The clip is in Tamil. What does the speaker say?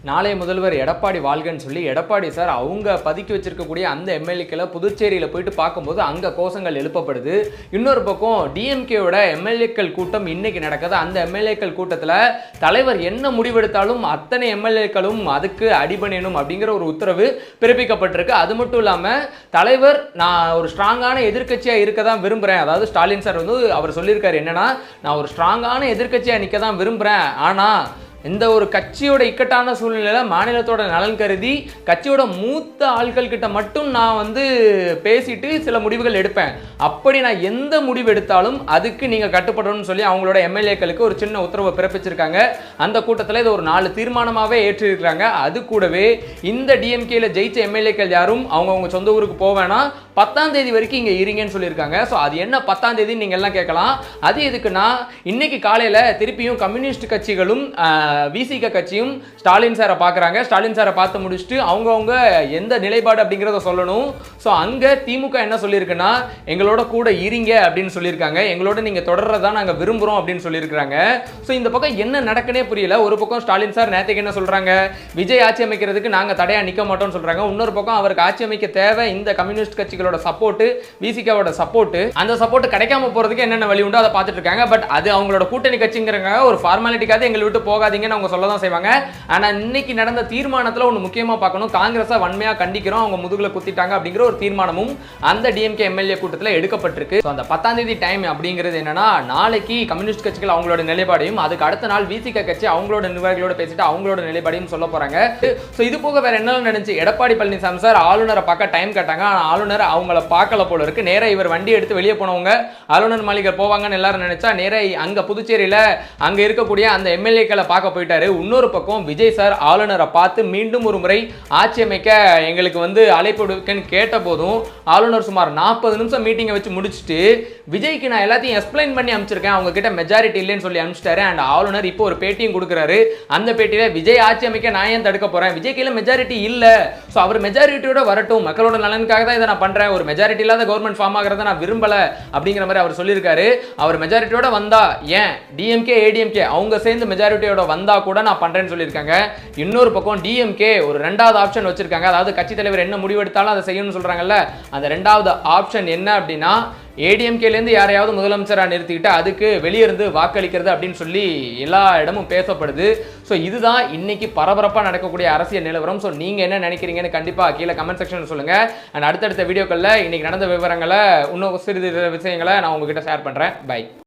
நாளைய முதல்வர் எடப்பாடி வாழ்கன்னு சொல்லி எடப்பாடி சார் அவங்க பதுக்கி வச்சிருக்கக்கூடிய அந்த எம்எல்ஏக்களை புதுச்சேரியில் போயிட்டு பார்க்கும்போது அங்கே கோஷங்கள் எழுப்பப்படுது. இன்னொரு பக்கம் டிஎம்கேவோட எம்எல்ஏக்கள் கூட்டம் இன்னைக்கு நடக்குது. அந்த எம்எல்ஏக்கள் கூட்டத்தில் தலைவர் என்ன முடிவெடுத்தாலும் அத்தனை எம்எல்ஏக்களும் அதுக்கு அடிபணியணும் அப்படிங்கிற ஒரு உத்தரவு பிறப்பிக்கப்பட்டிருக்கு. அது மட்டும் இல்லாமல் தலைவர் நான் ஒரு ஸ்ட்ராங்கான எதிர்க்கட்சியாக இருக்க தான் விரும்புகிறேன். அதாவது ஸ்டாலின் சார் வந்து அவர் சொல்லியிருக்காரு என்னன்னா, நான் ஒரு ஸ்ட்ராங்கான எதிர்க்கட்சியாக நிற்க தான் விரும்புகிறேன். ஆனால் இந்த ஒரு கட்சியோட இக்கட்டான சூழ்நிலையில் மாநிலத்தோட நலன் கருதி கட்சியோட மூத்த ஆட்கள் கிட்ட மட்டும் நான் வந்து பேசிட்டு சில முடிவுகள் எடுப்பேன். அப்படி நான் எந்த முடிவு எடுத்தாலும் அதுக்கு நீங்கள் கட்டுப்படணும்னு சொல்லி அவங்களோட எம்எல்ஏக்களுக்கு ஒரு சின்ன உத்தரவை பிறப்பிச்சிருக்காங்க. அந்த கூட்டத்தில் இது ஒரு 4 தீர்மானமாகவே ஏற்றிருக்கிறாங்க. அது கூடவே இந்த டிஎம்கேல ஜெயிச்ச எம்எல்ஏக்கள் யாரும் அவங்கவுங்க சொந்த ஊருக்கு போவேனா 10ஆம் தேதி வரைக்கும் இங்கே இருங்கன்னு சொல்லியிருக்காங்க. ஸோ அது என்ன 10ஆம் தேதி நீங்கள் எல்லாம் கேட்கலாம். அது எதுக்குன்னா இன்னைக்கு காலையில் திருப்பியும் கம்யூனிஸ்ட் கட்சிகளும் விசிக கட்சியும் ஸ்டாலின் சாரை பார்க்குறாங்க. ஸ்டாலின் சாரை பார்த்து முடிச்சுட்டு அவங்கவுங்க எந்த நிலைப்பாடு அப்படிங்கிறத சொல்லணும். ஸோ அங்கே திமுக என்ன சொல்லியிருக்குன்னா, எங்களோட கூட இருங்க அப்படின்னு சொல்லியிருக்காங்க. எங்களோட நீங்கள் தொடர்றதா நாங்கள் விரும்புகிறோம் அப்படின்னு சொல்லியிருக்கிறாங்க. ஸோ இந்த பக்கம் என்ன நடக்குனே புரியல. ஒரு பக்கம் ஸ்டாலின் சார் நேற்றுக்கு என்ன சொல்கிறாங்க, விஜய் ஆட்சி அமைக்கிறதுக்கு நாங்கள் தடையாக நிற்க மாட்டோம்னு சொல்கிறாங்க. இன்னொரு பக்கம் அவருக்கு ஆட்சி அமைக்க தேவை இந்த கம்யூனிஸ்ட் கட்சிகளோட சப்போர்ட், விசிகாவோட சப்போர்ட். அந்த சப்போர்ட் கிடைக்காம போகிறதுக்கு என்னென்ன வழி உண்டோ அதை பார்த்துட்டு இருக்காங்க. பட் அது அவங்களோட கூட்டணி கட்சிங்கிறங்க ஒரு ஃபார்மாலிட்டிக்காக எங்களை விட்டு போகாதீங்க அவங்க சொல்ல தான் செய்வாங்க. ஆனா இன்னைக்கு நடந்த தீர்மானத்துல ஒன்னு முக்கியமா பார்க்கணும். காங்கிரஸை வன்மையா கண்டிக்கிறோம், அவங்க முதுகுல குத்திட்டாங்க அப்படிங்கிற ஒரு தீர்மானமும் அந்த டிஎம்கே எம்எல்ஏ கூட்டத்தில் எடுக்கப்பட்டிருக்கு. அந்த 10ஆம் தேதி டைம் அப்படிங்கிறது என்னன்னா, நாளைக்கு கம்யூனிஸ்ட் கட்சிகள் அவங்களோட நிலைப்பாடையும் அதுக்கு அடுத்த நாள் விசிக கட்சி அவங்களோட நிர்வாகிகளோட பேசிட்டு அவங்களோட நிலைப்பாடையும் சொல்ல போறாங்க. ஸோ இது போக வேற என்ன நடந்துச்சு, எடப்பாடி பழனிசாமி சார் ஆளுநரை பார்க்க டைம் கேட்டாங்க. ஆனால் ஆளுநர் அவங்கள பார்க்கல போல இருக்கு. நேரா இவர் வண்டி எடுத்து வெளியே போனவங்க ஆளுநர் மாளிகை போவாங்கன்னு எல்லாரும் நினைச்சா நேரா அங்க புதுச்சேரியில அங்க இருக்கக்கூடிய அந்த எம்எல்ஏக்களை பார்க்க போயிட்டாரு. இன்னொரு பக்கம் விஜய் சார் ஆளுநரை பார்த்து மீண்டும் ஒரு முறை ஆட்சி அமைக்க எங்களுக்கு வந்து அழைப்பு விடுக்கன்னு கேட்ட போதும் ஆளுநர் சுமார் 40 நிமிஷம் மீட்டிங்கை வச்சு முடிச்சுட்டு விஜய்க்கு நான் எல்லாத்தையும் எக்ஸ்பிளைன் பண்ணி அனுப்பிச்சிருக்கேன், அவங்க கிட்ட மெஜாரிட்டி இல்லைன்னு சொல்லி அனுப்பிச்சிட்டாரு. அண்ட் ஆளுநர் இப்போ ஒரு பேட்டியும் கொடுக்குறாரு. அந்த பேட்டியில விஜய் ஆட்சி அமைக்க நான் ஏன் தடுக்க போறேன், விஜய் கையில மெஜாரிட்டி இல்ல, ஸோ அவர் மெஜாரிட்டியோட வரட்டும், மக்களோட நலனுக்காக தான் இதை நான் பண்றேன், ஒரு மெஜாரிட்டி இல்லாத கவர்மெண்ட் ஃபார்ம் ஆகிறத நான் விரும்பல அப்படிங்கிற மாதிரி அவர் சொல்லியிருக்காரு. அவர் மெஜாரிட்டியோட வந்தா ஏன் டிஎம்கே ஏடிஎம்கே அவங்க சேர்ந்து மெஜாரிட்டியோட வந்தா கூட நான் பண்றேன்னு சொல்லியிருக்காங்க. இன்னொரு பக்கம் டிஎம்கே ஒரு 2வது ஆப்ஷன் வச்சிருக்காங்க. அதாவது கட்சி தலைவர் என்ன முடிவெடுத்தாலும் அதை செய்யணும்னு சொல்றாங்கல்ல, அந்த 2வது ஆப்ஷன் என்ன அப்படின்னா ஏடிஎம்கேலேருந்து யாரையாவது முதலமைச்சராக நிறுத்திக்கிட்டு அதுக்கு வெளியிருந்து வாக்களிக்கிறது அப்படின்னு சொல்லி எல்லா இடமும் பேசப்படுது. ஸோ இதுதான் இன்னைக்கு பரபரப்பாக நடக்கக்கூடிய அரசியல் நிலவரம். ஸோ நீங்கள் என்ன நினைக்கிறீங்கன்னு கண்டிப்பாக கீழே கமெண்ட் செக்ஷன் சொல்லுங்கள். அண்ட் அடுத்தடுத்த வீடியோக்களில் இன்னைக்கு நடந்த விவரங்களை இன்னும் சிறிது விஷயங்களை நான் உங்ககிட்ட ஷேர் பண்ணுறேன். பை.